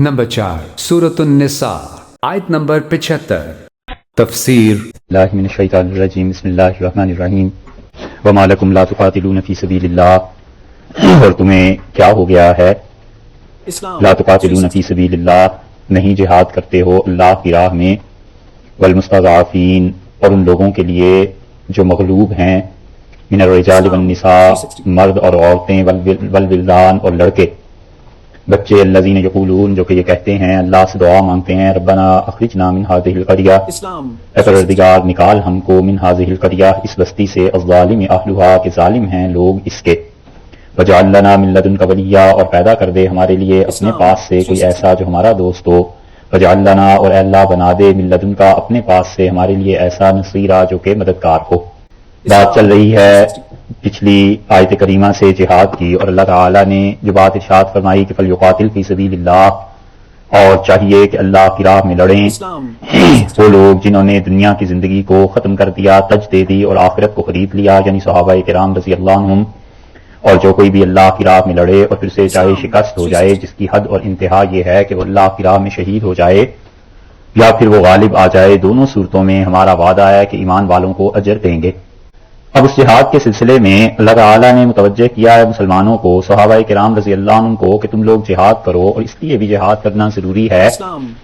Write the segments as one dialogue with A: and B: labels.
A: Number 4 سورۃ النساء آیت نمبر 75 تفسیر
B: اللہ من الشیطان الرجیم بسم اللہ الرحمن الرحیم وما لکم لا تقاتلون فی سبیل اللہ اور تمہیں کیا ہو گیا ہے لا تقاتلون فی سبیل اللہ نہیں جہاد کرتے ہو اللہ کی راہ میں والمستضعفین اور ان لوگوں کے لیے جو مغلوب ہیں من الرجال والنساء مرد اور عورتیں والولدان اور لڑکے بچے الذین یقولون جو کہ یہ کہتے ہیں اللہ سے دعا مانگتے ہیں ربنا اخرجنا من هذه القرية اے پروردگار نکال ہم کو من هذه القرية اس بستی سے الظالم اہلها کے ظالم ہیں لوگ اس کے وجعل لنا من لدنک ولیا اور پیدا کر دے ہمارے لیے اپنے پاس سے کوئی ایسا جو ہمارا دوست ہو وجعل لنا اور اے اللہ بنا دے من لدنک اپنے پاس سے ہمارے لیے ایسا نصیرہ جو کہ مددگار ہو بات چل رہی ہے پچھلی آیت کریمہ سے جہاد کی اور اللہ تعالیٰ نے جو بات ارشاد فرمائی کہ فلیقاتل فی سبیل اللہ اور چاہیے کہ اللہ کی راہ میں لڑیں وہ لوگ جنہوں نے دنیا کی زندگی کو ختم کر دیا تج دے دی اور آخرت کو خرید لیا یعنی صحابہ کرام رضی اللہ عنہم اور جو کوئی بھی اللہ کی راہ میں لڑے اور پھر سے چاہے شکست ہو جائے جس کی حد اور انتہا یہ ہے کہ وہ اللہ کی راہ میں شہید ہو جائے یا پھر وہ غالب آ جائے دونوں صورتوں میں ہمارا وعدہ ہے کہ ایمان والوں کو اجر دیں گے اب اس جہاد کے سلسلے میں اللہ تعالیٰ نے متوجہ کیا ہے مسلمانوں کو صحابہ کرام رضی اللہ عنہ کو کہ تم لوگ جہاد کرو اور اس لیے بھی جہاد کرنا ضروری ہے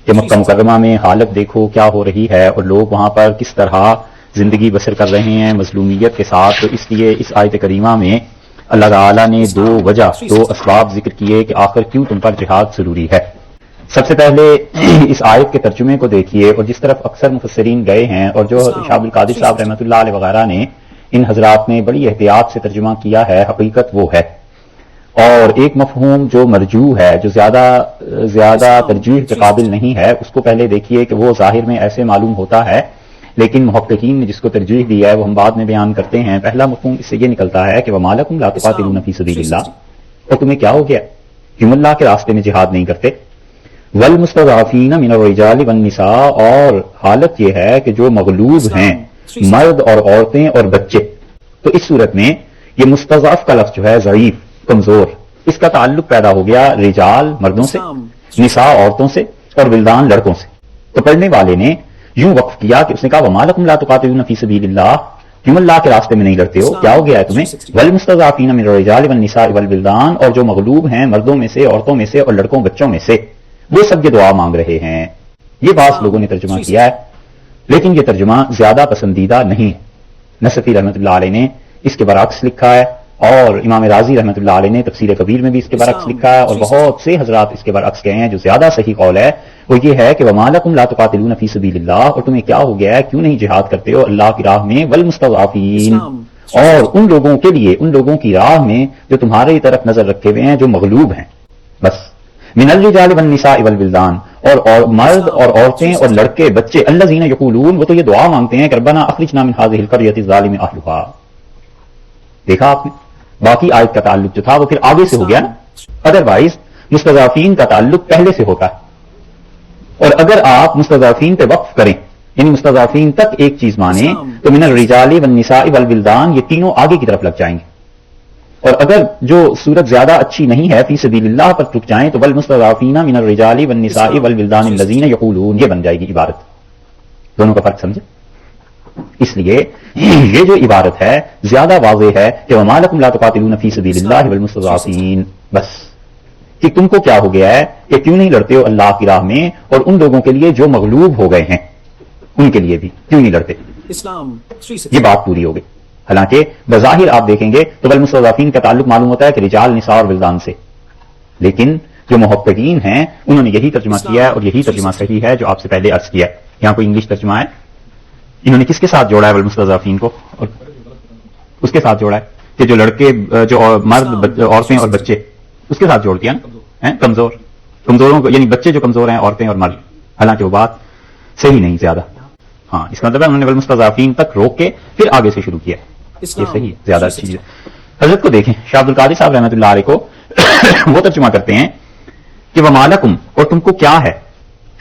B: کہ مکہ مکرمہ میں حالت دیکھو کیا ہو رہی ہے اور لوگ وہاں پر کس طرح زندگی بسر کر رہے ہیں مظلومیت کے ساتھ تو اس لیے اس آیت کریمہ میں اللہ تعالیٰ نے دو اسباب ذکر کیے کہ آخر کیوں تم پر جہاد ضروری ہے سب سے پہلے اس آیت کے ترجمے کو دیکھیے اور جس طرف اکثر مفسرین گئے ہیں اور جو شاہ عبد القادر صاحب رحمۃ اللہ علیہ وغیرہ نے ان حضرات نے بڑی احتیاط سے ترجمہ کیا ہے حقیقت وہ ہے اور ایک مفہوم جو مرجوح ہے جو زیادہ ترجیح کے قابل نہیں ہے اس کو پہلے دیکھیے کہ وہ ظاہر میں ایسے معلوم ہوتا ہے لیکن محققین نے جس کو ترجیح دی ہے وہ ہم بعد میں بیان کرتے ہیں پہلا مفہوم اس سے یہ نکلتا ہے کہ وما لکم لا تقاتلون فی سبیل اللہ اور تمہیں کیا ہو گیا کیوں اللہ کے راستے میں جہاد نہیں کرتے والمستضعفین من الرجال والنساء اور حالت یہ ہے کہ جو مغلوب ہیں مرد اور عورتیں اور بچے تو اس صورت میں یہ مستضعف کا لفظ جو ہے ضعیف کمزور اس کا تعلق پیدا ہو گیا رجال مردوں سے نساء عورتوں سے اور ولدان لڑکوں سے تو پڑھنے والے نے یوں وقف کیا کہ اس نے کہا وما لکم لا تقاتلون فی سبیل اللہ کیوں اللہ کے راستے میں نہیں لڑتے ہو کیا ہو گیا ہے تمہیں والمستضعفین من الرجال والنساء والولدان اور جو مغلوب ہیں مردوں میں سے عورتوں میں سے اور لڑکوں بچوں میں سے وہ سب یہ دعا مانگ رہے ہیں یہ بعض لوگوں نے ترجمہ کیا ہے لیکن یہ ترجمہ زیادہ پسندیدہ نہیں ہے نصفی رحمۃ اللہ علیہ نے اس کے برعکس لکھا ہے اور امام راضی رحمۃ اللہ علیہ نے تفسیر کبیر میں بھی اس کے برعکس لکھا ہے اور بہت سے حضرات اس کے برعکس کہے ہیں جو زیادہ صحیح قول ہے وہ یہ ہے کہ وما لکم لا تقاتلون فی سبیل اللہ اور تمہیں کیا ہو گیا ہے کیوں نہیں جہاد کرتے ہو اللہ کی راہ میں والمستضعفین اور ان لوگوں کے لیے ان لوگوں کی راہ میں جو تمہاری طرف نظر رکھے ہوئے ہیں جو مغلوب ہیں بس من الرجال والنساء والولدان اور مرد اور عورتیں اور لڑکے بچے الذین یقولون وہ تو یہ دعا مانگتے ہیں کہ ربنا اخرجنا من هذه القرية الظالم اهلها دیکھا آپ نے باقی آیت کا تعلق جو تھا وہ پھر آگے سے ہو گیا نا ادروائز مستضعفین کا تعلق پہلے سے ہوتا ہے اور اگر آپ مستضعفین پہ وقف کریں یعنی مستضعفین تک ایک چیز مانیں تو من الرجال والنساء والولدان یہ تینوں آگے کی طرف لگ جائیں گے اور اگر جو صورت زیادہ اچھی نہیں ہے فی سبیل اللہ پر رک جائیں تو والمستضعفین من الرجال والنساء والولدان الذین یقولون یہ بن جائے گی عبارت دونوں کا فرق سمجھے اس لیے یہ جو عبارت ہے زیادہ واضح ہے کہ وما لکم لا تقاتلون فی سبیل اللہ والمستضعفین بس کہ تم کو کیا ہو گیا ہے کہ کیوں نہیں لڑتے ہو اللہ کی راہ میں اور ان لوگوں کے لیے جو مغلوب ہو گئے ہیں ان کے لیے بھی کیوں نہیں لڑتے یہ بات پوری ہو گئی حالانکہ بظاہر آپ دیکھیں گے تو والمستضعفین کا تعلق معلوم ہوتا ہے کہ رجال نساء اور ولدان سے لیکن جو محققین ہیں انہوں نے یہی ترجمہ کیا ہے اور یہی ترجمہ صحیح ہے جو آپ سے پہلے عرض کیا ہے یہاں کوئی انگلش ترجمہ ہے انہوں نے کس کے ساتھ جوڑا ہے والمستضعفین کو اور اس کے ساتھ جوڑا ہے کہ جو لڑکے جو مرد عورتیں اور بچے اس کے ساتھ جوڑ دیا نا کمزوروں کو یعنی بچے جو کمزور ہیں عورتیں اور مرد حالانکہ وہ بات صحیح نہیں زیادہ ہاں اس کا مطلب ہے انہوں نے والمستضعفین تک روک کے پھر آگے سے شروع کیا یہ صحیح ہے زیادہ اچھی چیز ہے حضرت کو دیکھیں شاہ عبد القادر صاحب رحمۃ اللہ علیہ کو وہ ترجمہ کرتے ہیں کہ وما لکم اور تم کو کیا ہے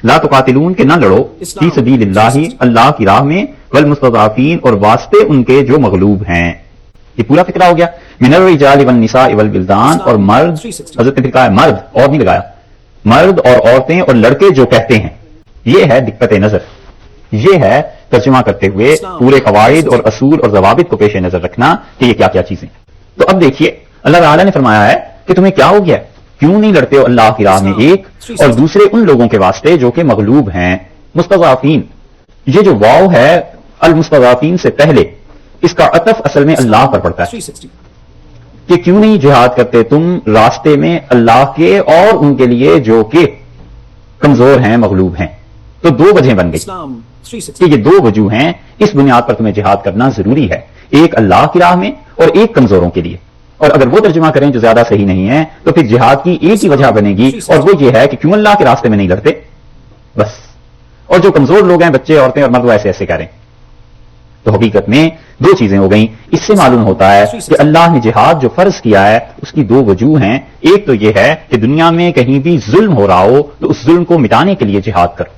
B: لا تقاتلون کہ نہ لڑو فی سبیل اللہ اللہ کی راہ میں والمستضعفین اور واسطے ان کے جو مغلوب ہیں یہ پورا فکرہ ہو گیا من الرجال والنساء والولدان اور مرد حضرت نے پھر کہا ہے مرد اور نہیں لگایا مرد اور عورتیں اور لڑکے جو کہتے ہیں، یہ ہے دقت نظر، یہ ہے ترجمہ کرتے ہوئے پورے قواعد اور اصول اور ضوابط کو پیش نظر رکھنا کہ یہ کیا کیا چیزیں ہیں۔ تو اب دیکھیے اللہ تعالیٰ نے فرمایا ہے کہ تمہیں کیا ہو گیا، کیوں نہیں لڑتے ہو اللہ کی راہ میں ایک اور دوسرے ان لوگوں کے واسطے جو کہ مغلوب ہیں، مستضعفین۔ یہ جو واو ہے المستضعفین سے پہلے، اس کا عطف اصل میں اللہ پر پڑتا ہے کہ کیوں نہیں جہاد کرتے تم راستے میں اللہ کے اور ان کے لیے جو کہ کمزور ہیں، مغلوب ہیں۔ تو دو وجہیں بن گئی کہ یہ دو وجوہ ہیں، اس بنیاد پر تمہیں جہاد کرنا ضروری ہے، ایک اللہ کی راہ میں اور ایک کمزوروں کے لیے۔ اور اگر وہ ترجمہ کریں جو زیادہ صحیح نہیں ہے تو پھر جہاد کی ایک ہی وجہ بنے گی، اور وہ یہ ہے کہ کیوں اللہ کے راستے میں نہیں لڑتے بس، اور جو کمزور لوگ ہیں، بچے، عورتیں اور مرد، ایسے ایسے کریں۔ تو حقیقت میں دو چیزیں ہو گئیں۔ اس سے معلوم ہوتا ہے کہ اللہ نے جہاد جو فرض کیا ہے اس کی دو وجوہ ہیں، ایک تو یہ ہے کہ دنیا میں کہیں بھی ظلم ہو رہا ہو تو اس ظلم کو مٹانے کے لیے جہاد کرو،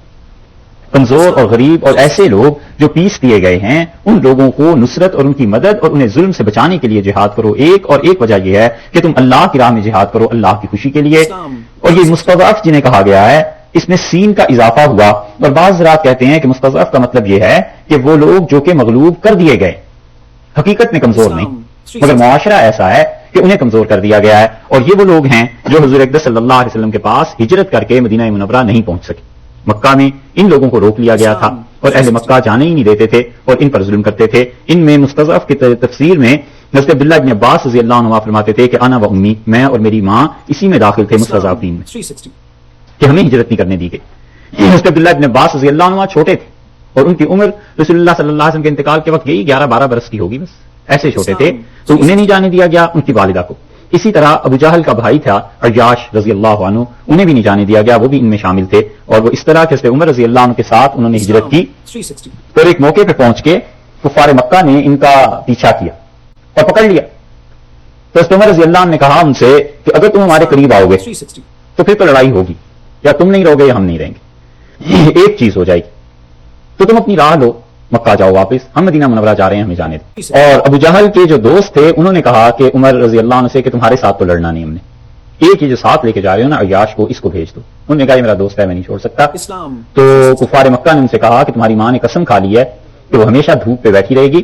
B: کمزور اور غریب اور ایسے لوگ جو پیس دیے گئے ہیں ان لوگوں کو نصرت اور ان کی مدد اور انہیں ظلم سے بچانے کے لیے جہاد کرو، ایک وجہ یہ ہے کہ تم اللہ کی راہ میں جہاد کرو اللہ کی خوشی کے لیے۔ اور یہ مستضعف جنہیں کہا گیا ہے، اس میں سین کا اضافہ ہوا، اور بعض حضرات کہتے ہیں کہ مستضعف کا مطلب یہ ہے کہ وہ لوگ جو کہ مغلوب کر دیے گئے، حقیقت میں کمزور نہیں مگر معاشرہ ایسا ہے کہ انہیں کمزور کر دیا گیا ہے، اور یہ وہ لوگ ہیں جو حضور اقدس صلی اللہ علیہ وسلم کے پاس ہجرت کر کے مدینہ منورہ نہیں پہنچ سکے۔ مکہ میں ان لوگوں کو روک لیا گیا تھا اور اہل مکہ جانے ہی نہیں دیتے تھے اور ان پر ظلم کرتے تھے۔ ان میں مستضعف کی تفسیر میں حضرت عبداللہ ابن عباس رضی اللہ عنہ فرماتے تھے کہ انا و امی، میں اور میری ماں اسی میں داخل تھے مستضعفین میں، کہ ہمیں ہجرت نہیں کرنے دی گئی۔ حضرت عبداللہ ابن عباس رضی اللہ عنہ چھوٹے تھے اور ان کی عمر رسول اللہ صلی اللہ علیہ وسلم کے انتقال کے وقت یہی 11-12 برس کی ہوگی، بس ایسے چھوٹے تھے، تو انہیں نہیں جانے دیا گیا، ان کی والدہ کو۔ اسی طرح ابو جہل کا بھائی تھا عیاش رضی اللہ عنہ، انہیں بھی نہیں جانے دیا گیا، وہ بھی ان میں شامل تھے، اور وہ اس طرح کہ حضرت عمر رضی اللہ عنہ کے ساتھ انہوں نے ہجرت کی۔ اور ایک موقع پہ پہنچ کے کفار مکہ نے ان کا پیچھا کیا اور پکڑ لیا، تو حضرت عمر رضی اللہ عنہ نے کہا ان سے کہ اگر تم ہمارے قریب آؤ گے تو پھر تو لڑائی ہوگی، یا تم نہیں رہو گے یا ہم نہیں رہیں گے، ایک چیز ہو جائے گی، تو تم اپنی راہ لو، مکہ جاؤ واپس، ہم مدینہ منورہ جا رہے ہیں، ہمیں جانے دو۔ اور ابو جہل کے جو دوست تھے انہوں نے کہا کہ عمر رضی اللہ عنہ سے کہ تمہارے ساتھ تو لڑنا نہیں، ہم نے ایک یہ جو ساتھ لے کے جا رہے ہو نا عیاش کو، اس کو بھیج دو۔ انہوں نے کہا یہ میرا دوست ہے، میں نہیں چھوڑ سکتا۔ تو کفار مکہ نے ان سے کہا کہ تمہاری ماں نے قسم کھا لی ہے کہ وہ ہمیشہ دھوپ پہ بیٹھی رہے گی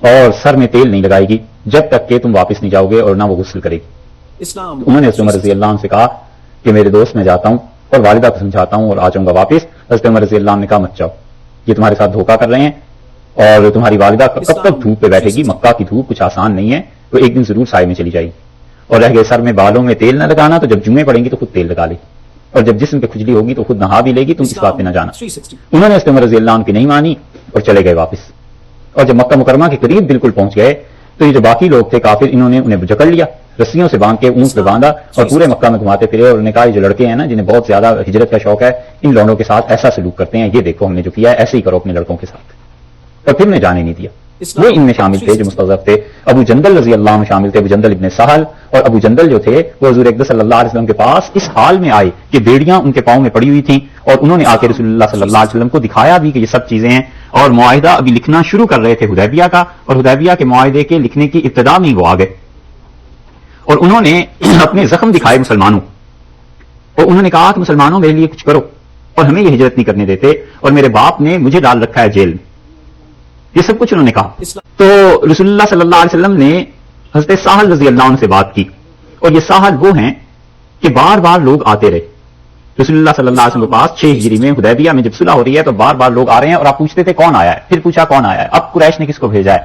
B: اور سر میں تیل نہیں لگائے گی جب تک کہ تم واپس نہیں جاؤ گے، اور نہ وہ غسل کرے گی۔ انہوں نے حضرت عمر رضی اللہ عنہ سے کہا کہ میرے دوست میں جاتا ہوں اور والدہ کو سمجھاتا ہوں اور آ جاؤں گا واپس۔ حضرت عمر رضی اللہ عنہ نے کہا مت جاؤ، یہ تمہارے ساتھ دھوکہ کر رہے ہیں، اور تمہاری والدہ کب تک دھوپ پہ بیٹھے گی، مکہ کی دھوپ کچھ آسان نہیں ہے، تو ایک دن ضرور سائے میں چلی جائے گی۔ اور رہ گئے سر میں بالوں میں تیل نہ لگانا، تو جب جمعے پڑیں گی تو خود تیل لگا لے گی، اور جب جسم پہ کھجلی ہوگی تو خود نہا بھی لے گی، تم اس بات پہ نہ جانا۔ انہوں نے حضرت عمر رضی اللہ عنہ کی نہیں مانی اور چلے گئے واپس۔ اور جب مکہ مکرمہ کے قریب بالکل پہنچ گئے تو یہ جو باقی لوگ تھے کافر، انہوں نے انہیں جکڑ لیا، رسیوں سے باندھ کے اونٹ پہ باندھا اور پورے مکہ میں گھماتے پھرے، اور انہوں نے کہا یہ جو لڑکے ہیں نا جنہیں بہت زیادہ ہجرت کا شوق ہے، ان لوگوں کے ساتھ ایسا سلوک کرتے ہیں، یہ دیکھو ہم نے جو کیا ہے، ایسے ہی کرو اپنے لڑکوں کے ساتھ۔ اور پھر انہیں جانے نہیں دیا۔ وہ ان میں شامل تھے جو مستضعف تھے، ابو جندل رضی اللہ عنہ شامل تھے، ابو جندل ابن سہل، اور ابو جندل جو تھے وہ حضور اقدس صلی اللہ علیہ وسلم کے پاس اس حال میں آئے کہ بیڑیاں ان کے پاؤں میں پڑی ہوئی تھیں، اور انہوں نے آ کے رسول اللہ صلی اللہ علیہ وسلم کو دکھایا بھی کہ یہ سب چیزیں ہیں، اور معاہدہ ابھی لکھنا شروع کر رہے تھے حدیبیہ کا، اور حدیبیہ کے معاہدے کے لکھنے کی ابتدا میں وہ آ گئے، اور انہوں نے اپنے زخم دکھائے مسلمانوں، اور انہوں نے کہا کہ مسلمانوں میرے لیے کچھ کرو، اور ہمیں یہ ہجرت نہیں کرنے دیتے، اور میرے باپ نے مجھے ڈال رکھا ہے جیل میں، یہ سب کچھ انہوں نے کہا۔ تو رسول اللہ صلی اللہ علیہ وسلم نے حضرت سہل رضی اللہ عنہ سے بات کی، اور یہ سہل وہ ہیں کہ بار بار لوگ آتے رہے رسول اللہ صلی اللہ علیہ وسلم کے پاس 6 ہجری میں حدیبیہ میں جب صلح ہو رہی ہے تو بار بار لوگ آ رہے ہیں، اور آپ پوچھتے تھے کون آیا ہے، پھر پوچھا کون آیا ہے، اب قریش نے کس کو بھیجا ہے۔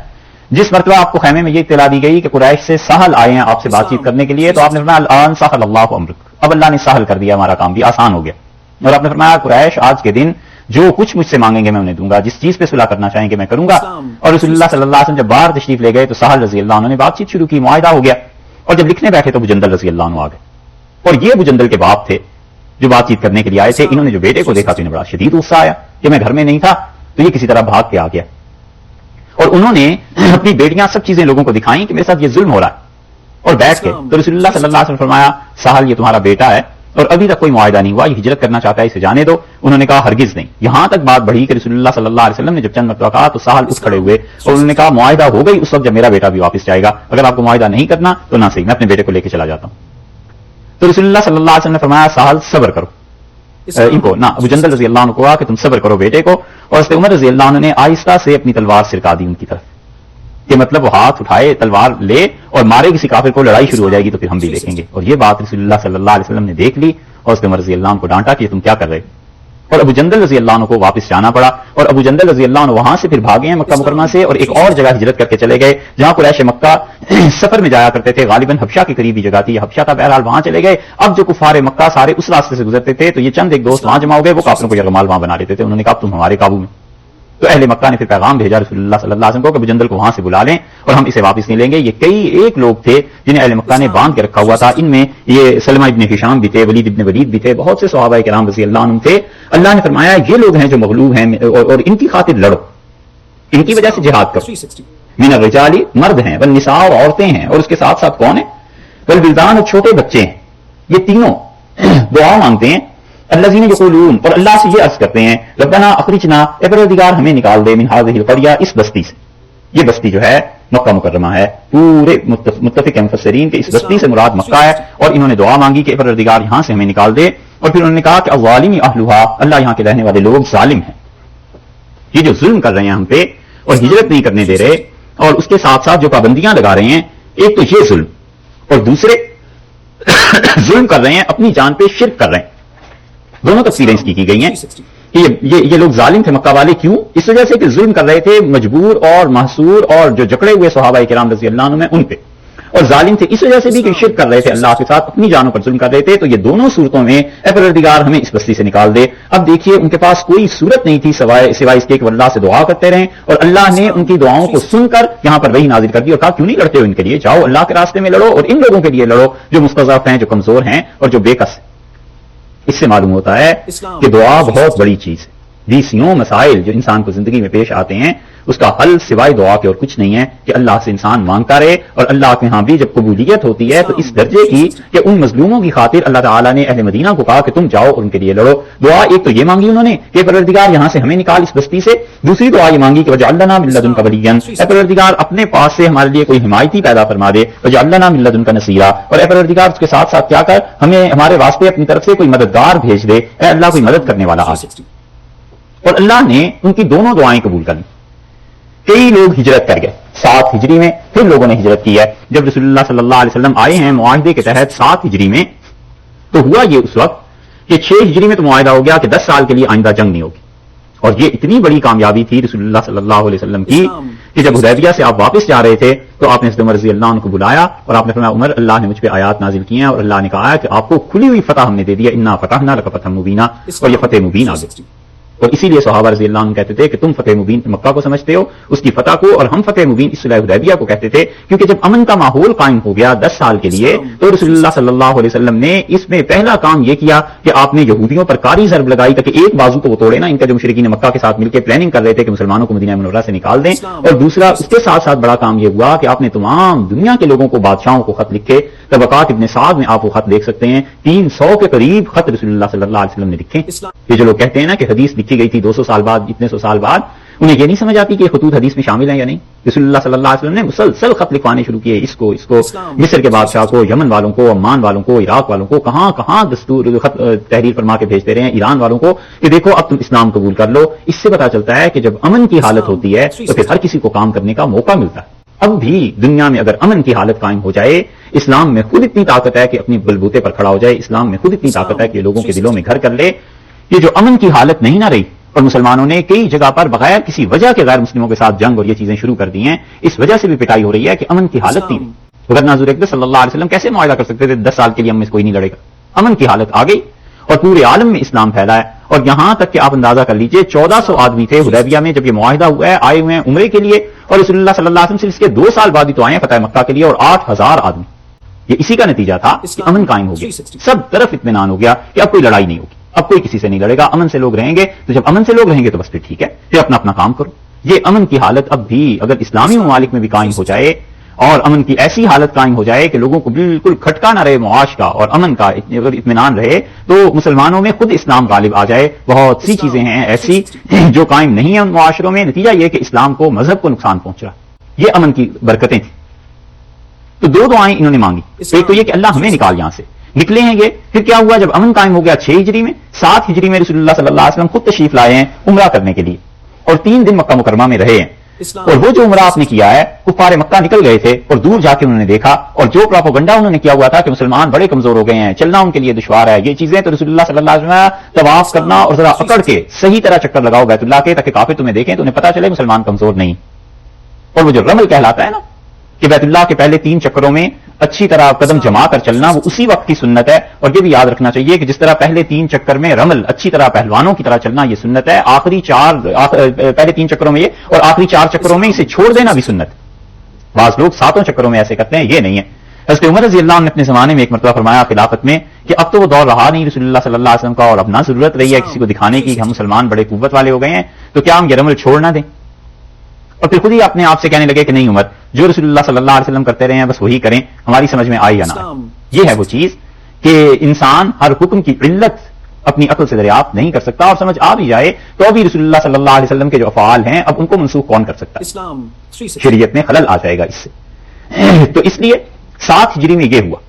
B: جس مرتبہ آپ کو خیمے میں یہ اطلاع دی گئی کہ قریش سے سہل آئے ہیں آپ سے بات چیت کرنے کے لیے، تو آپ نے فرمایا الان سہل اللہ امرک، اب اللہ نے سہل کر دیا، ہمارا کام بھی آسان ہو گیا۔ اور آپ نے فرمایا قریش آج کے دن جو کچھ مجھ سے مانگیں گے میں انہیں دوں گا، جس چیز پہ صلح کرنا چاہیں گے میں کروں گا۔ اور رسول اللہ صلی اللہ علیہ وسلم جب باہر تشریف لے گئے تو سہل رضی اللہ عنہ نے بات چیت شروع کی، معاہدہ ہو گیا، اور جب لکھنے بیٹھے تو ابو جندل رضی اللہ عنہ آ گئے، اور یہ ابو جندل کے باپ تھے جو بات چیت کرنے کے لیے آئے تھے۔ انہوں نے جو بیٹے کو دیکھا تو انہیں بڑا شدید غصہ آیا کہ میں گھر میں نہیں تھا، تو یہ کسی طرح بھاگ کے آ گیا، اور انہوں نے اپنی بیٹیاں سب چیزیں لوگوں کو دکھائیں کہ میرے ساتھ یہ ظلم ہو رہا ہے، اور بیٹھ کے تو رسول اللہ صلی اللہ علیہ وسلم نے فرمایا سہل یہ تمہارا بیٹا ہے اور ابھی تک کوئی معاہدہ نہیں ہوا، یہ ہجرت کرنا چاہتا ہے، اسے جانے دو۔ انہوں نے کہا ہرگز نہیں۔ یہاں تک بات بڑھی کہ رسول اللہ صلی اللہ علیہ وسلم نے جب چند مرتبہ کہا تو سہل اٹھ کھڑے ہوئے اور انہوں نے کہا معاہدہ ہو گئی اس وقت جب میرا بیٹا بھی واپس جائے گا، اگر آپ کو معاہدہ نہیں کرنا تو نہ صحیح، میں اپنے بیٹے کو لے کے چلا جاتا ہوں۔ تو رسول اللہ صلی اللہ علیہ وسلم نے فرمایا سہل صبر کرو، ان کو نہ ابو جندل رضی اللہ عنہ کو کہا کہ تم صبر کرو بیٹے کو، اور حضرت عمر رضی اللہ عنہ نے آہستہ سے اپنی تلوار سرکا دی ان کی طرف، کہ مطلب وہ ہاتھ اٹھائے تلوار لے اور مارے کسی کافر کو، لڑائی شروع ہو جائے گی تو پھر ہم بھی دیکھیں گے. اور یہ بات رسول اللہ صلی اللہ علیہ وسلم نے دیکھ لی اور حضرت عمر رضی اللہ عنہ کو ڈانٹا کہ تم کیا کر رہے، اور ابو جندل رضی اللہ عنہ کو واپس جانا پڑا. اور ابو جندل رضی اللہ عنہ وہاں سے پھر بھاگے ہیں مکہ مکرمہ سے اور ایک اور جگہ ہجرت کر کے چلے گئے جہاں قریش مکہ سفر میں جایا کرتے تھے، غالباً حبشہ کی قریبی جگہ تھی، حبشہ تھا، بہرحال وہاں چلے گئے. اب جو کفار مکہ سارے اس راستے سے گزرتے تھے تو یہ چند ایک دوست وہاں جمع ہو گئے، وہ کافروں کو یرغمال وہاں بنا لیتے تھے. انہوں نے کہا تم ہمارے قابو میں. تو اہل مکہ نے پھر پیغام بھیجا رسول اللہ صلی اللہ علیہ وسلم کو کہ ابو جندل کو وہاں سے بلا لیں اور ہم اسے واپس نہیں لیں گے. یہ کئی ایک لوگ تھے جنہیں اہل مکہ نے باندھ کے رکھا ہوا تھا، ان میں یہ سلمہ ابن ہشام بھی تھے، ولید ابن ولید بھی تھے، بہت سے صحابہ کرام رضی اللہ عنہم تھے. اللہ نے فرمایا یہ لوگ ہیں جو مغلوب ہیں اور ان کی خاطر لڑو، ان کی وجہ سے جہاد کرو. من الرجال مرد ہیں، والنساء اور عورتیں ہیں، اور اس کے ساتھ ساتھ کون ہیں، والولدان اور چھوٹے بچے ہیں. یہ تینوں دعا مانگتے ہیں. الذین یقولون اور اللہ سے یہ عرض کرتے ہیں ربنا اخرجنا، اے پروردگار ہمیں نکال دے، من هذه القرية اس بستی سے. یہ بستی جو ہے مکہ مکرمہ ہے. پورے متفق ہیں مفسرین کہ اس بستی سے مراد مکہ ہے، اور انہوں نے دعا مانگی کہ اے پروردگار یہاں سے ہمیں نکال دے. اور پھر انہوں نے کہا کہ الظالم اہلھا، اللہ یہاں کے رہنے والے لوگ ظالم ہیں، یہ جو ظلم کر رہے ہیں ہم پہ اور ہجرت نہیں کرنے دے رہے اور اس کے ساتھ ساتھ جو پابندیاں لگا رہے ہیں، ایک تو یہ ظلم اور دوسرے ظلم کر رہے ہیں اپنی جان پہ، شرک کر رہے ہیں. دونوں تفسیریں اس کی گئی ہیں کہ یہ لوگ ظالم تھے مکہ والے. کیوں؟ اس وجہ سے کہ ظلم کر رہے تھے مجبور اور محصور اور جو جکڑے ہوئے صحابہ کرام رضی اللہ عنہ میں ان پہ، اور ظالم تھے اس وجہ سے بھی کہ شرک کر رہے تھے اللہ کے ساتھ، اپنی جانوں پر ظلم کر رہے تھے. تو یہ دونوں صورتوں میں اے پروردگار ہمیں اس بستی سے نکال دے. اب دیکھیے ان کے پاس کوئی صورت نہیں تھی سوائے اس کے کہ وہ اللہ سے دعا کرتے رہیں، اور اللہ نے ان کی دعاؤں کو سن کر یہاں پر وہی نازل کر دی اور کہا کیوں نہیں لڑتے ہو ان کے لیے، جاؤ اللہ کے راستے میں لڑو اور ان لوگوں کے لیے لڑو جو مستضعف ہیں، جو کمزور ہیں اور جو بے کس ہیں. اس سے معلوم ہوتا ہے کہ دعا بہت بڑی چیز ہے. 20 مسائل جو انسان کو زندگی میں پیش آتے ہیں اس کا حل سوائے دعا کے اور کچھ نہیں ہے کہ اللہ سے انسان مانگتا رہے. اور اللہ کے ہاں بھی جب قبولیت ہوتی ہے تو اس درجے کی کہ ان مظلوموں کی خاطر اللہ تعالیٰ نے اہل مدینہ کو کہا کہ تم جاؤ اور ان کے لیے لڑو. دعا ایک تو یہ مانگی انہوں نے کہ پروردگار یہاں سے ہمیں نکال اس بستی سے. دوسری دعا یہ مانگی کہ وجعل لنا من لدنک ولیا، اے پروردگار اپنے پاس سے ہمارے لیے کوئی حمایتی پیدا فرما دے. وجعل لنا من لدنک نصیرا، اور اے پروردگار اس کے ساتھ ساتھ کیا کر ہمیں ہمارے واسطے اپنی طرف سے کوئی مددگار بھیج دے. اے اللہ کوئی مدد کرنے والا آ جائے. اور اللہ نے ان کی دونوں دعائیں قبول کر لی. کئی لوگ ہجرت کر گئے 7 ہجری میں، پھر لوگوں نے ہجرت کی ہے. جب رسول اللہ صلی اللہ علیہ وسلم آئے ہیں معاہدے کے تحت 7 ہجری میں، تو ہوا یہ اس وقت کہ 6 ہجری میں تو معاہدہ ہو گیا کہ 10 سال کے لیے آئندہ جنگ نہیں ہوگی. اور یہ اتنی بڑی کامیابی تھی رسول اللہ صلی اللہ علیہ وسلم کی کہ جب حدیبیہ سے آپ واپس جا رہے تھے تو آپ نے حضرت عمر رضی اللہ عنہ کو بلایا اور آپ نے فرمایا عمر اللہ نے مجھ پہ آیات نازل کی ہیں اور اللہ نے کہا ہے کہ آپ کو کھلی ہوئی فتح ہم نے دے دیا، انا فتحنا لک فتحا مبینا، اور یہ فتح مبین آ گئی. اور اسی لیے صحابہ رضی اللہ عنہ کہتے تھے کہ تم فتح مبین مکہ کو سمجھتے ہو اس کی فتح کو، اور ہم فتح مبین اس صلح حدیبیہ کو کہتے تھے. کیونکہ جب امن کا ماحول قائم ہو گیا 10 سال کے لیے تو رسول اللہ صلی اللہ علیہ وسلم نے اس میں پہلا کام یہ کیا کہ آپ نے یہودیوں پر کاری ضرب لگائی تاکہ ایک بازو کو وہ توڑے نا، ان کا جو مشرکین مکہ کے ساتھ مل کے پلاننگ کر رہے تھے کہ مسلمانوں کو مدینہ منورہ سے نکال دیں. اور دوسرا اس کے ساتھ ساتھ بڑا کام یہ ہوا کہ آپ نے تمام دنیا کے لوگوں کو بادشاہوں کو خط لکھے. طبقات ابن سعد میں آپ وہ خط دیکھ سکتے ہیں، 300 کے قریب خط رسول اللہ صلی اللہ علیہ وسلم نے لکھے. یہ جو لوگ کہتے ہیں نا کہ حدیث لکھی گئی تھی 200 سال بعد، اتنے 100 سال بعد، انہیں یہ نہیں سمجھ آتی کہ یہ خطوط حدیث میں شامل ہیں یا نہیں. رسول اللہ صلی اللہ علیہ وسلم نے مسلسل خط لکھوانے شروع کیے، اس کو مصر کے بادشاہ کو، یمن والوں کو، عمان والوں کو، عراق والوں کو، کہاں کہاں دستور خط تحریر فرما کے بھیجتے رہے ہیں، ایران والوں کو کہ دیکھو اب تم اسلام قبول کر لو. اس سے پتا چلتا ہے کہ جب امن کی حالت ہوتی ہے تو پھر ہر کسی کو کام کرنے کا موقع ملتا ہے. اب بھی دنیا میں اگر امن کی حالت قائم ہو جائے، اسلام میں خود اتنی طاقت ہے کہ اپنی بلبوتے پر کھڑا ہو جائے، اسلام میں خود اتنی طاقت ہے کہ لوگوں کے دلوں میں گھر کر لے. یہ جو امن کی حالت نہیں نہ رہی اور مسلمانوں نے کئی جگہ پر بغیر کسی وجہ کے غیر مسلموں کے ساتھ جنگ اور یہ چیزیں شروع کر دی ہیں، اس وجہ سے بھی پٹائی ہو رہی ہے کہ امن کی حالت نہیں. ورنہ حضور اقدس صلی اللہ علیہ وسلم کیسے معاہدہ کر سکتے تھے 10 سال کے لیے ہم میں سے کوئی نہیں لڑے گا. امن کی حالت آ گئی اور پورے عالم میں اسلام پھیلا ہے. اور یہاں تک کہ آپ اندازہ کر لیجئے 1400 آدمی تھے حدیبیہ میں جب یہ معاہدہ ہوا ہے، آئے ہوئے ہیں عمرے کے لیے، اور رسول اللہ صلی اللہ علیہ وسلم صرف اس کے 2 سال بعد ہی تو آئے ہیں فتح مکہ کے لیے، اور 8000 آدمی. یہ اسی کا نتیجہ تھا کہ امن قائم ہو گیا، سب طرف اطمینان ہو گیا کہ اب کوئی لڑائی نہیں ہوگی، اب کوئی کسی سے نہیں لڑے گا، امن سے لوگ رہیں گے. تو جب امن سے لوگ رہیں گے تو بس پھر ٹھیک ہے، پھر اپنا اپنا کام کرو. یہ امن کی حالت اب بھی اگر اسلامی ممالک میں بھی قائم ہو جائے اور امن کی ایسی حالت قائم ہو جائے کہ لوگوں کو بالکل کھٹکا نہ رہے معاش کا اور امن کا اگر اطمینان رہے، تو مسلمانوں میں خود اسلام غالب آ جائے. بہت سی چیزیں ہیں ایسی جو قائم نہیں ہیں ان معاشروں میں، نتیجہ یہ کہ اسلام کو، مذہب کو نقصان پہنچ رہا. یہ امن کی برکتیں تھیں. تو 2 دعائیں انہوں نے مانگی، ایک تو یہ کہ اللہ ہمیں نکال یہاں سے، نکلے ہیں یہ. پھر کیا ہوا جب امن قائم ہو گیا 6 ہجری میں، 7 ہجری میں رسول اللہ صلی اللہ علیہ وسلم خود تشریف لائے ہیں عمرہ کرنے کے لیے اور 3 دن مکہ مکرمہ میں رہے ہیں. اور وہ جو عمرہ آپ نے کیا ہے کفار مکہ نکل گئے تھے اور دور جا کے انہوں نے دیکھا اور جو پروپیگنڈا انہوں نے کیا ہوا تھا کہ مسلمان بڑے کمزور ہو گئے ہیں، چلنا ان کے لیے دشوار ہے، یہ چیزیں، تو رسول اللہ صلی اللہ علیہ وسلم طواف کرنا اور ذرا اکڑ کے صحیح طرح چکر لگاؤ بیت اللہ کے تاکہ کافر تمہیں دیکھیں تو انہیں پتہ چلے مسلمان کمزور نہیں. اور وہ جو رمل کہلاتا ہے نا کہ بیت اللہ کے پہلے 3 چکروں میں اچھی طرح قدم جما کر چلنا، وہ اسی وقت کی سنت ہے. اور یہ بھی یاد رکھنا چاہیے کہ جس طرح پہلے 3 چکر میں رمل اچھی طرح پہلوانوں کی طرح چلنا یہ سنت ہے، پہلے 3 چکروں میں یہ اور آخری 4 چکروں میں اسے چھوڑ دینا بھی سنت. بعض لوگ 7 چکروں میں ایسے کرتے ہیں، یہ نہیں ہے. حضرت عمر رضی اللہ عنہ نے اپنے زمانے میں ایک مرتبہ فرمایا خلافت میں کہ اب تو وہ دور رہا نہیں رسول اللہ صلی اللہ علیہ وسلم کا اور اب نہ ضرورت رہی ہے کسی کو دکھانے کی کہ ہم مسلمان بڑے قوت والے ہو گئے ہیں، تو کیا ہم یہ رمل چھوڑ نہ دیں؟ اور پھر خود ہی اپنے آپ سے کہنے لگے کہ نہیں عمر، جو رسول اللہ صلی اللہ علیہ وسلم کرتے رہے ہیں بس وہی کریں، ہماری سمجھ میں آئی یا نہ آئے. یہ ہے وہ چیز کہ انسان ہر حکم کی علت اپنی عقل سے دریافت نہیں کر سکتا، اور سمجھ آ بھی جائے تو ابھی رسول اللہ صلی اللہ علیہ وسلم کے جو افعال ہیں اب ان کو منسوخ کون کر سکتا ہے؟ شریعت میں خلل آ جائے گا اس سے. تو اس لیے 7 ہجری میں یہ ہوا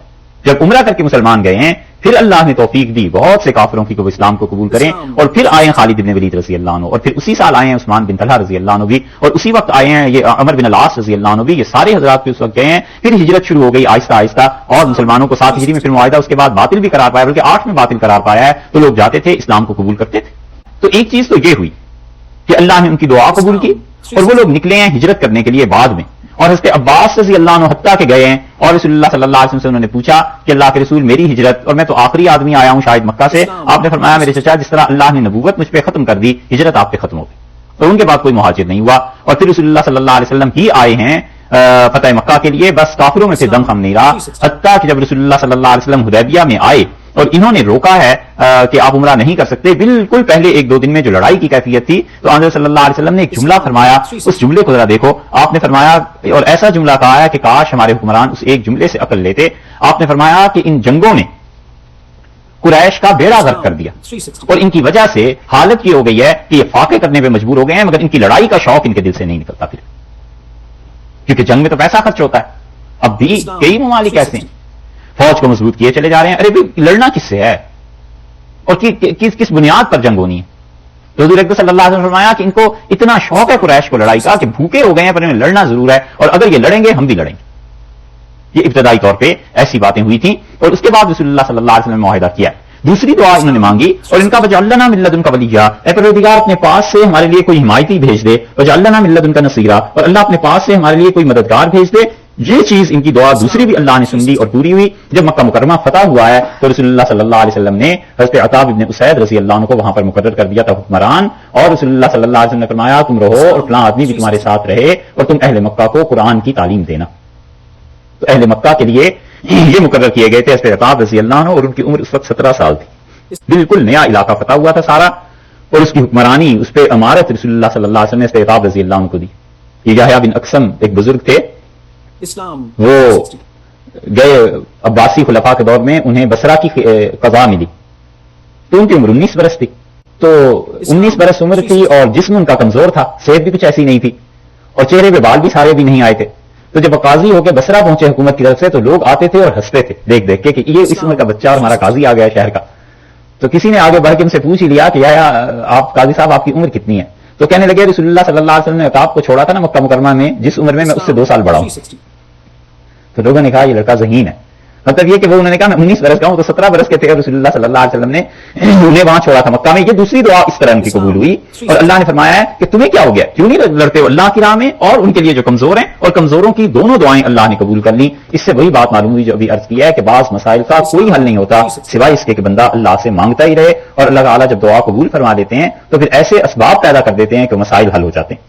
B: جب عمرہ کر کے مسلمان گئے ہیں، پھر اللہ نے توفیق دی بہت سے کافروں کی کہ وہ اسلام کو قبول کریں، اور پھر آئے ہیں خالد بن ولید رضی اللہ عنہ، اور پھر اسی سال آئے ہیں عثمان بن طلحہ رضی اللہ عنہ بھی، اور اسی وقت آئے ہیں یہ عمر بن العاص رضی اللہ عنہ بھی. یہ سارے حضرات بھی اس وقت گئے ہیں. پھر ہجرت شروع ہو گئی آہستہ آہستہ، اور مسلمانوں کو 7 ہجری میں پھر معاہدہ اس کے بعد باطل بھی قرار پایا، بلکہ 8 میں باطل قرار پایا ہے. تو لوگ جاتے تھے اسلام کو قبول کرتے تھے. تو ایک چیز تو یہ ہوئی کہ اللہ نے ان کی دعا قبول کی اور وہ لوگ نکلے ہیں ہجرت کرنے کے لیے بعد میں. اور حضرت عباس رضی اللہ عنہ حتیٰ کے گئے ہیں اور رسول اللہ صلی اللہ علیہ وسلم سے انہوں نے پوچھا کہ اللہ کے رسول میری ہجرت، اور میں تو آخری آدمی آیا ہوں شاید مکہ سے. آپ نے فرمایا میرے چچا جس طرح اللہ نے نبوت مجھ پہ ختم کر دی، ہجرت آپ پہ ختم ہو گئی. تو ان کے بعد کوئی مہاجر نہیں ہوا. اور پھر رسول اللہ صلی اللہ علیہ وسلم ہی آئے ہیں فتح مکہ کے لیے. بس کافروں میں سے دم خم نہیں رہا، حتیٰ کہ جب رسول اللہ صلی اللہ علیہ وسلم حدیبیہ میں آئے اور انہوں نے روکا ہے کہ آپ عمرہ نہیں کر سکتے، بالکل پہلے 1-2 دن میں جو لڑائی کی کیفیت تھی، تو آنظر صلی اللہ علیہ وسلم نے ایک جملہ فرمایا. اس جملے کو ذرا دیکھو. آپ نے فرمایا، اور ایسا جملہ کہا ہے کہ کاش ہمارے حکمران اس ایک جملے سے عقل لیتے. آپ نے فرمایا کہ ان جنگوں نے قریش کا بیڑا غرق کر دیا، اور ان کی وجہ سے حالت یہ ہو گئی ہے کہ یہ فاقے کرنے پہ مجبور ہو گئے ہیں، مگر ان کی لڑائی کا شوق ان کے دل سے نہیں نکلتا پھر، کیونکہ جنگ میں تو پیسہ خرچ ہوتا ہے. اب بھی کئی ممالک ایسے ہیں فوج کو مضبوط کیے چلے جا رہے ہیں. ارے بھی لڑنا کس سے ہے اور کس بنیاد پر جنگ ہونی ہے؟ تو حضور اکرم صلی اللہ علیہ وسلم نے فرمایا کہ ان کو اتنا شوق ہے قریش کو لڑائی کا کہ بھوکے ہو گئے ہیں، پر انہیں لڑنا ضرور ہے، اور اگر یہ لڑیں گے ہم بھی لڑیں گے. یہ ابتدائی طور پہ ایسی باتیں ہوئی تھیں. اور اس کے بعد رسول اللہ صلی اللہ علیہ وسلم نے معاہدہ کیا. دوسری دعا انہوں نے مانگی اور ان کا وجعل لنا من لدنک ولیہ، اے پروردگار اپنے پاس سے ہمارے لیے کوئی حمایتی بھیج دے، وجعل لنا من لدنک نصیرا، اور اللہ اپنے پاس سے ہمارے لیے کوئی مددگار بھیج دے. یہ چیز ان کی دعا دوسری بھی اللہ نے سن لی اور پوری ہوئی. جب مکہ مکرمہ فتح ہوا ہے تو رسول اللہ صلی اللہ علیہ وسلم نے حضرت عطاب ابن اسید رضی اللہ عنہ کو وہاں پر مقرر کر دیا تھا حکمران، اور رسول اللہ صلی اللہ علیہ وسلم نے فرمایا تم رہو اور فلاں آدمی بھی تمہارے ساتھ رہے اور تم اہل مکہ کو قرآن کی تعلیم دینا. تو اہل مکہ کے لیے یہ مقرر کیے گئے تھے حضرت عطاب رضی اللہ عنہ، اور ان کی عمر اس وقت 17 سال تھی. بالکل نیا علاقہ فتح ہوا تھا سارا، اور اس کی حکمرانی، اس پہ امارت رسول اللہ صلی اللہ علیہ وسلم نے حضرت عطاب رضی اللہ عنہ کو دی. یہ یحییٰ بن اقسم ایک بزرگ تھے، وہ گئے عباسی خلفاء کے دور میں، انہیں بصرہ کی قضا ملی تو ان کی عمر 19 برس تھی. تو 19 برس عمر تھی اور جسم ان کا کمزور تھا، صحت بھی کچھ ایسی نہیں تھی، اور چہرے پہ بال بھی سارے بھی نہیں آئے تھے. تو جب قاضی ہو کے بصرہ پہنچے حکومت کی طرف سے تو لوگ آتے تھے اور ہنستے تھے دیکھ دیکھ کے کہ یہ اس عمر کا بچہ اور ہمارا قاضی آ گیا شہر کا. تو کسی نے آگے بڑھ کے ان سے پوچھ ہی لیا کہ آپ قاضی صاحب آپ کی عمر کتنی ہے؟ تو کہنے لگے رسول اللہ صلی اللہ علیہ وسلم نے عطاب کو چھوڑا تھا نا مکہ مکرمہ میں، جس عمر میں اس سے 2 سال بڑا ہوں. تو لوگوں نے کہا یہ لڑکا ذہین ہے. مطلب یہ کہ وہ انہوں نے کہا میں 19 برس کا ہوں، تو 17 برس کے تھے رسول اللہ صلی اللہ علیہ وسلم نے انہیں وہاں چھوڑا تھا مکہ میں. یہ دوسری دعا اس طرح ان کی قبول ہوئی، اور اللہ نے فرمایا ہے کہ تمہیں کیا ہو گیا، کیوں نہیں لڑتے ہو اللہ کی راہ میں، اور ان کے لیے جو کمزور ہیں، اور کمزوروں کی دونوں دعائیں اللہ نے قبول کر لی. اس سے وہی بات معلوم ہوئی جو ابھی عرض کیا ہے کہ بعض مسائل کا کوئی حل نہیں ہوتا سوائے اس کے کہ بندہ اللہ سے مانگتا ہی رہے، اور اللہ تعالیٰ جب دعا قبول فرما دیتے ہیں تو پھر ایسے اسباب پیدا کر دیتے ہیں کہ مسائل حل ہو جاتے ہیں.